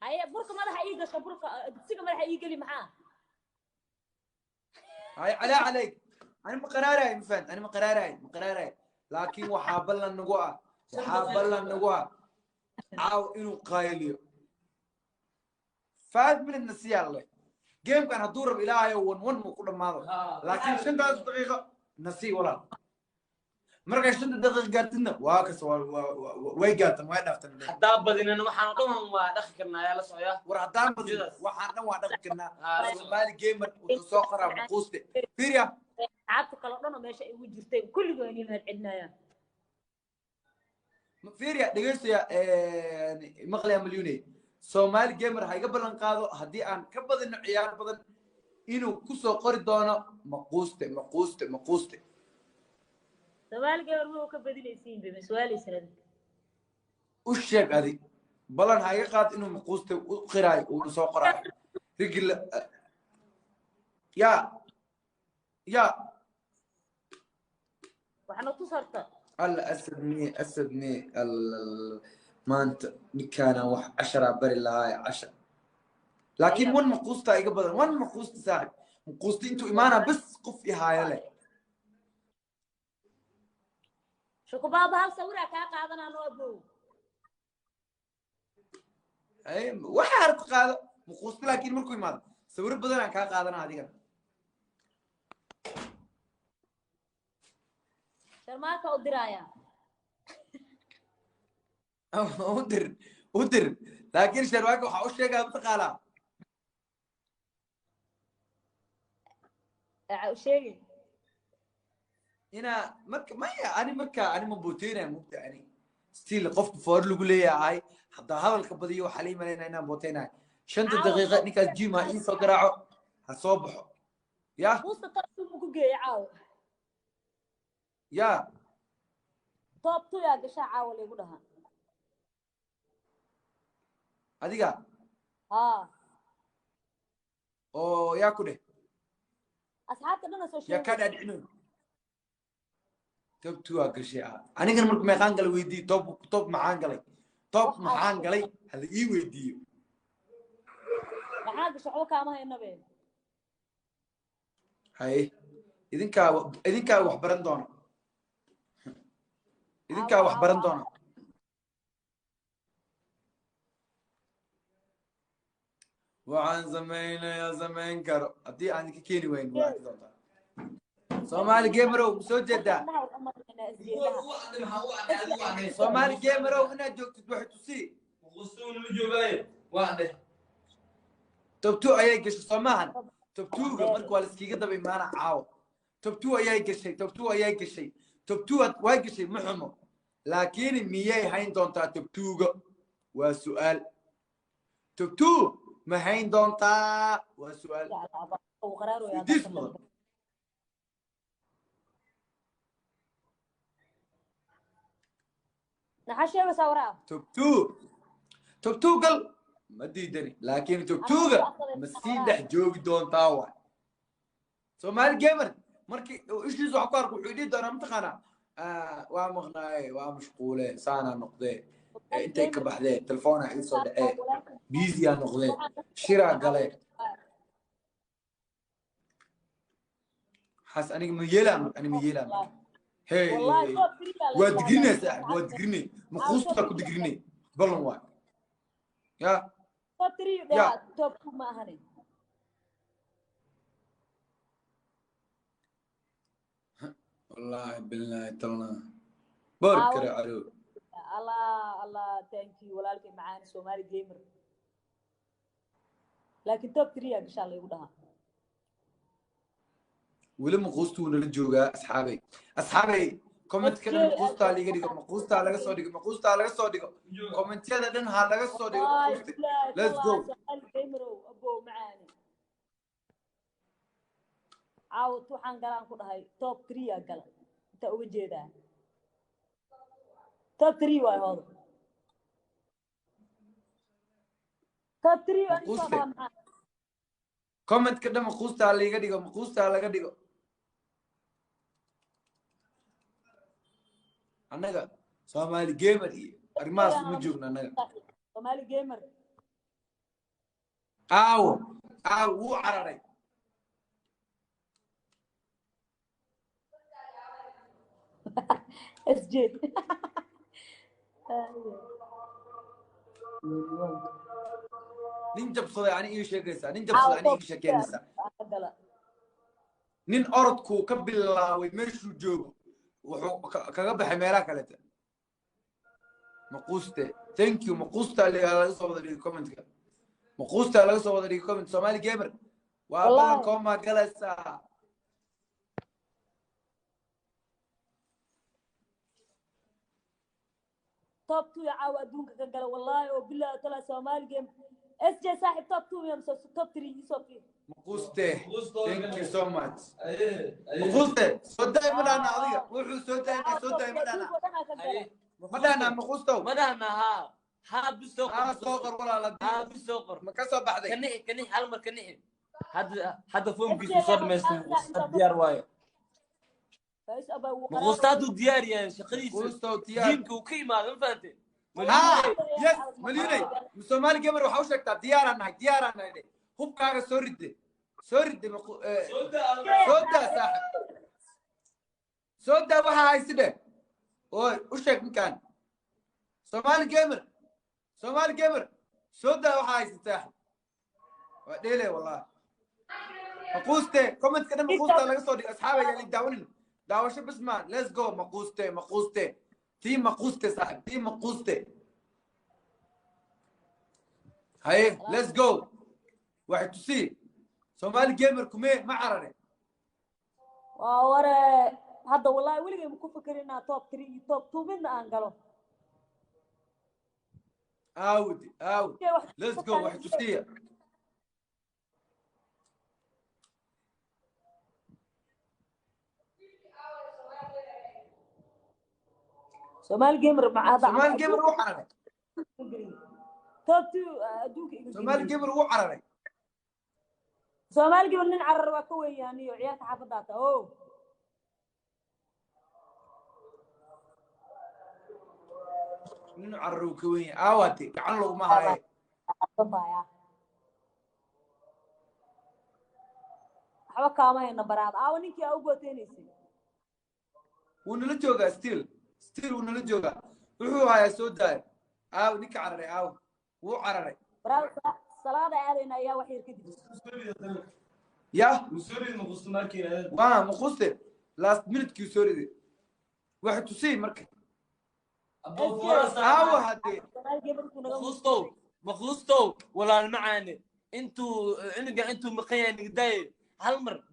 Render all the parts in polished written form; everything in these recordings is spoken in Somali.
هاي بركة ما راح يجي بركة تسيق ما راح يجي لي معاه هاي عليك أنا مقراري مفهد أنا مقراري لكن وحابلا النقوة عاو إنه قايليو فاد من النسيان الله جيم كان هدور بإلهي ون مقول ماذا لكن شنت دقيقة نسي ولا مرة شنت دقيقة قالتنا واكس ويقالتنا ما يدفتنا حتى بدينا إنه وحنا قوم ودخل كنا يلا صويا ورهدان بدينا وحنا ودخل كنا مالي جيمر وتسوقر مقوسته فيريا عاد كلا ماشي وجرتين كل جواني ما عندنا يا فيريا دقيقة يا مغلي مليوني سومالي جيمر هاي قبل انقاذه هدي ان كبد انه عيال بدن انه كسو قري دونه مقوسته سوالي جيمر هو كبدي ليسين بمسوالي سند وشيك هذه بلان هاي قاد انه مقوسته وقراي وسو قراي رجل يا وحنا تصرت الله اسدني ما انت كان 10 بري لهاي 10 لكن وين مقوسته اي قبل وين مقوسته ساعد مقوستي انتو ايمانا بس قف هاي له شكو بابا هل صورة قادنا نوبو اي وحارت قاده مقوستي لكن مركو ايمان صور بدنا قادنا هذيك شرماك ودرايا ودر لكن شرواك waxa u sheegaa maqala sheegay ina marka ma booteena mubta ani still qof foor lagu leeyahay hada hadalka badiyo waxa la iimayna inaan booteena 5 daqiiqo ninkaas jima in soo garaaco ha soo baxo ya musta tabtu ku geeyay caaw ya tabtu ya gasha caaw leegu dhaha adiga oo yaa ku dheh asxaabta dhan soo sheegay ya ka dhadhicino tabtu waa gashay aniga markuu meeqaan galay weydii top maxaan galay hal ii weydiiyo maxaa gashay oo kaama haynabe hay idinka wax baran doona waxaan samaynayaa samayn karo haddii aan ka keeni wayn waa arki doontaa soomaali gamerow soo jeedaa soomaali gamerow inaad joogtid waxay tusii tabtu ayay gashay soomahan tabtuuga marka waa laiskiga daba imaana caawo tabtu ayay gashay tabtuwaad waa gashay ma xumo laakiin miyay hayn doontaa tabtuuga waa su'aal tabtuu ما هين دونتا وسؤال ديس مدن نحشي بصورة تبتو قل ما ديدني لكن تبتو مسين دح جوج دونتا واحد سومالي جيمر مركي ايش لي زعقارك وحيدي دانا متقنا وامغناي وامشغوله سانا نقضي انت كبحدي تلفونها يسو دحي بيزي نقضي شراء قالي حاس انا ميلا هي وادقرني صاحب وادقرني مخوصتك ودقرني بلن واحد يا توب ما هني والله بالله تلنا بارك يا عرو الله ثانك يو ولكن معانا سومالي جيمر لكن توب 3 ان شاء الله يقولها ولما قوستو نرجوغا اصحابي كومنت كده مقوستا ليغا ديغو مقوستا laga soo dhigo كومنتيada dhan ha laga soo dhigo let's go جيمر ابو معانا عاود waxaan galaan ku dhahay top 3 gal inta uga jeedaa top 3 way hoodo top 3 ani soo baa comment ka dhama quusta laga dhigo annaga Somali gamer iyo arimaas ma joogna annaga Somali gamer aaw wuu cararay SJ nin jabsaday ani ii sheegaysaa nin jabsaday ani ii sheekeynaysaa nin orodkuu ka bilaabay meeshuu joogo wuxuu kaga baxay meelaha kaleta maquuste thank you maquusta laga soo wada dhigay commentka maquusta laga soo wada dhigay comment Somali gamer waa badan koma galaysaa توب 2 يا عاو ادونك كغلا والله وبالله طلع سومالي جيم اس جي صاحب توب 2 يا مسوس توب 3 يسوفي مقوسته thank you so much مقوسته صدق مدانا adiga wuxuu soo taagay madaana مقوسته مدانا ها بسوق سوقر ولا ها بسوق ما كسب بعدين كني هل مر كني هذا فهم كيس صار ما ديار واي مقوستاتو ديار يا شقريس جيمك وكيما ما فهمت يس مليوني Somali gamer waxa uu sheegtaa diyaarana hubkaaga soo ridde sooda saaxib sooda waxa hayside oo u sheeg ninkan Somali gamer sooda waxa hayside saaxib waa dheele wallahi maquuste comment kana maquusta laga soo dhigay asxaabaya li daawanin daawasho bismaan let's go maquuste tii maquuste saaxib tii maquuste هاي let's go واحد تسي Somali gamer كمية ما عرني ورا هذا والله ولقي مكفكرنا توب 3 توب 2 من أنقله عاودي let's go واحد تسي Somali gamer مع هذا Somali gamer روح عرني توب 2 أدوك Somali gamer روح عرني Somali gamer نعرر وكوي يعني وعيالك حافظاته أوه نعرر وكوي عواتي كعنلو ما هاي حبكا ما ينبراد نينكي أو بوتينيسي ونلا جوغا ستيل ونلا جوغا wuxuu hayaa soo daay ninka cararay wuu cararay salaada aadayna ayaa wax yar kadib ya waa maquuste last minute kii soo riday waxa tusay marka hadee مخلصتو ولا المعاني انتو مقيان قداي هالمر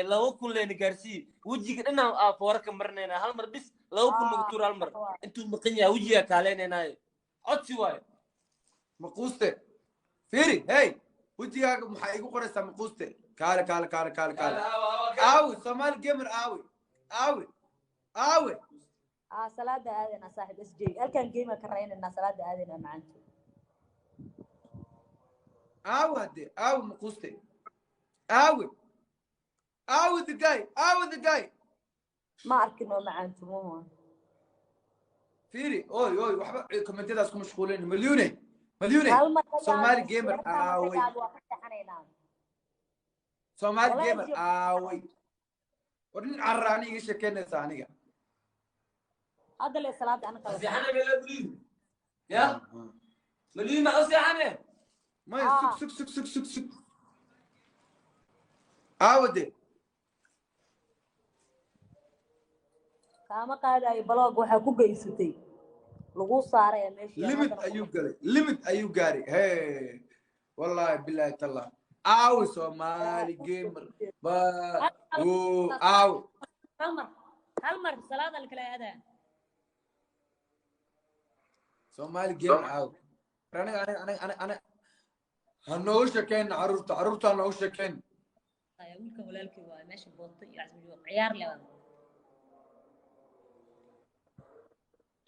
لو كن لين غارسي وجهك انا فورك مرنينا هالمر بس لو كن نقطور هالمر انتو مقيا وجهك علينا عدسي واي مقوسته فيري هاي وجهك maxay igu qoraysaa maquuste kaale Somali gamer aawi salaada aadayna saaxib SJ halkan gamer ka raynayna salaada aadayna macanto aawi maquuste the guy ما arkino macanto mama فيري اوي waxba komentadaas ku mashquuleen milyuune Somali gamer Somali gamer ورن عراني ايش كان ثانيه هذا اللي صلاه انا قال انا بلا يا مليون ما قصدي انا ما سك عاودي كما قاعد بلوغ waxa ku geysatay lagu saaray meeshii limit ayuu gaaray hey wallahi billahi tallah Somali gamer ba halmar salaada la kala aada Somali gamer انا هنو شكين عرورتا هنو شكين يا ولك ولالك waa meesha bootay iyo ciyaar leh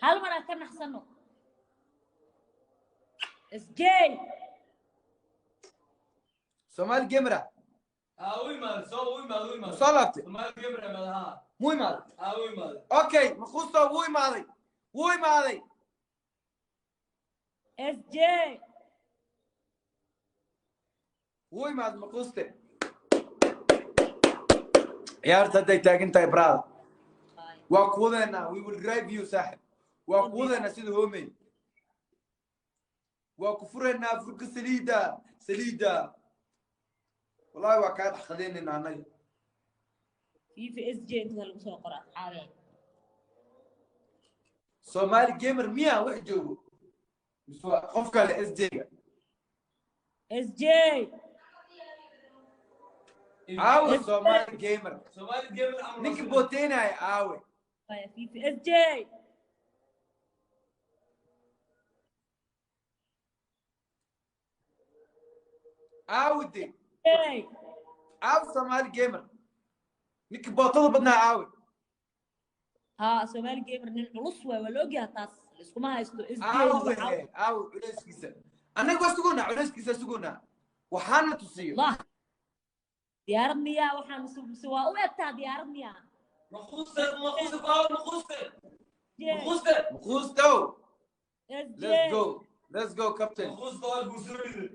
هل مرة كنا حسنو اسجي Somali gamer وي مال صلاتي Somali gamer مالها وي مال وي مال اوكي مخصوصه وي مالي اسجي وي ما مقوسته ciyaarta hadday taagan tahay brada waa kuwadeena we will drive you saaxib waa kuwadeena sida homey waa ku fureynaa furka saliida wallahi waa kaa dhaxqadeynayna annaga fifa sj inta lagu soo qoraa asxaabeen Somali gamer miya wax joogo miswa qof kale sj-ga sj aawe Somali gamer ninka booteynaya aawe fifa sj aawe de aawe Somali gamer ninka bootada badnaa aawe ها سومالي جيمر نين علوس ولوجي تاس اسكما هايستو اس aawe culeyskiisa annaga waa suguna culeyskiisa suguna waxaana tusiyo الله ديار ميا وحنا سوا وقتها ديار ميا مخوسة مخوسة مخوستو اس let's go captain مخوسة البوسوري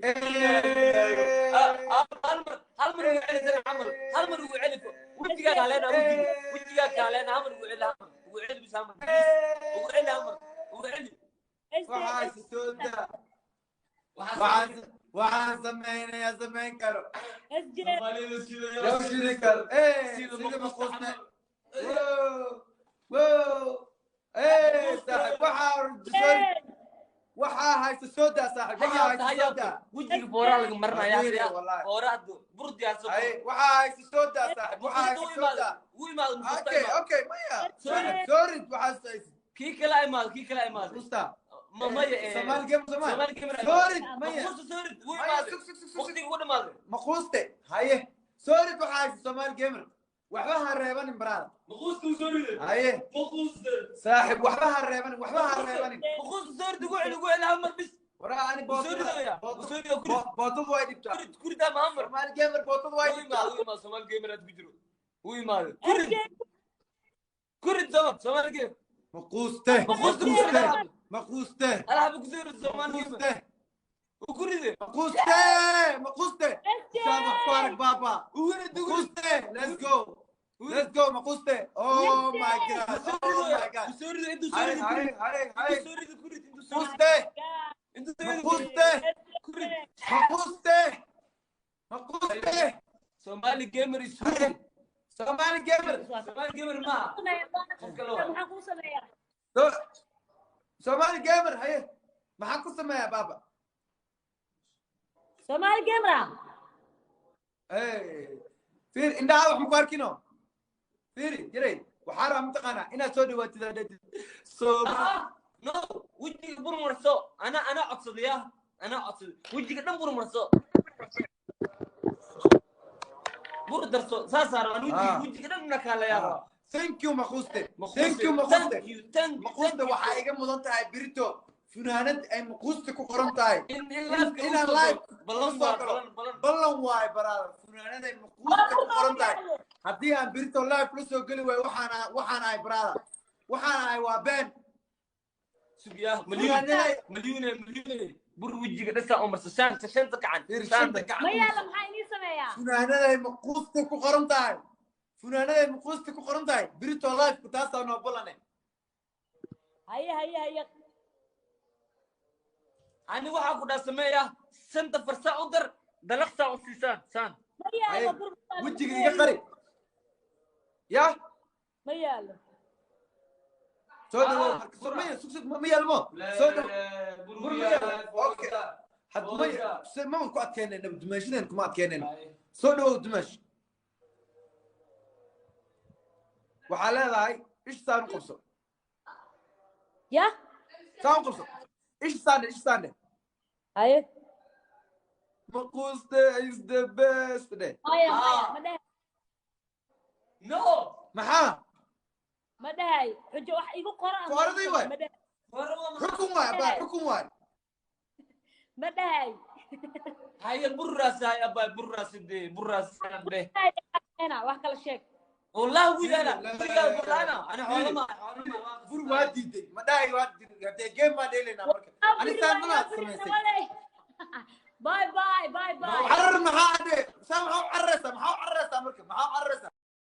هالمر وعلي عمر هالمر وعلي وجهك علينا وجهك علينا عمر وعلي بس عمر وعلي عمر وعلي وحاس السوداء وحاس سمعنا يا سمعين كارو اس جي لو شيري كارو سيدي مخوصنا واو صاحب waxaa haysta sooda saaxib waxaa haysta sooda وجهك فورا لك مرنا يا فورا برد يا سوق waxaa haysta sooda saaxib waxaa haysta sooda اوكي مايا سوري waxaa haysta كي كلا ايمال musta مايا سمال جيم سمال جيم سوري مايا سوري وقتي ودا مال مخوسته haye سوري waxaa haysta سمال جيمر waxba ha reebanin brada مخوسته سوري haye مخوسته saaxib waxba ha reebanin مخوسته سوري تقول عمر بس waraa ani سوري bootadu way dhibtaa كوري ده مامر Somali gamer bootadu way dhibtaa وي ما سمال جيمر تجرو وي ما كوري زمان سمال جيم مقوسته مقوسته مقوسته العب كثير زمان مقوسته وكوري ده مقوسته سامح فارق بابا مقوسته let's go مقوسته oh my god سوري انتو هاي سوري كوري انتو سوري مقوسته انتو مقوسته سومالي جيمر سوري Somali gamer سومالي جيمر ما maxaa ku sameeyaa Somali gamer haye maxaa ku sameeyaa baba Somali gamer fiir indhaha wax ku arkino fiiri jiray waxaa raa mataqaanaa inaad soo dhawaatid نو وجهك برمرسو انا اقصد يا انا اقصد وجهك دم برمرسو بردرسو ساسار انا وجهك دم نكالا يا thank you مقوسته مقوسته waxaa iga mudan tahay birito funaanad ay maqoosta ku qoran tahay inaan live ballan waay baraada funaanad ay maqoosta ku qoran tahay haddii aan birito live la soo geli waayo waxaan ahay baraada waxaan ahay waa been سبيا مليون بر وجهك دسا عمر شانت كعن ma yaala maxaa inii sameeyaa funaanad ay maqoosta ku qoran tahay funaanad ay maqoosta ku qoran tahay birito live ku taasoo noo balane haye انا waxa ku dhaasmeeyaa santa farsa u dar dalaqsa u siisan san ma yaala wajiga iga qari ya ma yaala soo dhawo ma yaalmo soo dhawo okay had ma ku adkeenayna dumaashadeen kuma adkeenayna soo dhawo dumaash waxaa leedahay ish saan qabso ya saan qabso ish saan haye مقوسته is the best day maya ma dhahay no maxaa ma dhahay xujo wax igu qoran Qoraday waay. ma dhahay xukun waay ma dhahay هاي برراس هاي ابا برراس دي برراس ده ana wax kala sheeg والله ولا انا حول ما bur waa diiday ma dhahay waa diiday hadee game ma dheelina marka ani saan ma sameysay باي حرر maxaa سامع عرب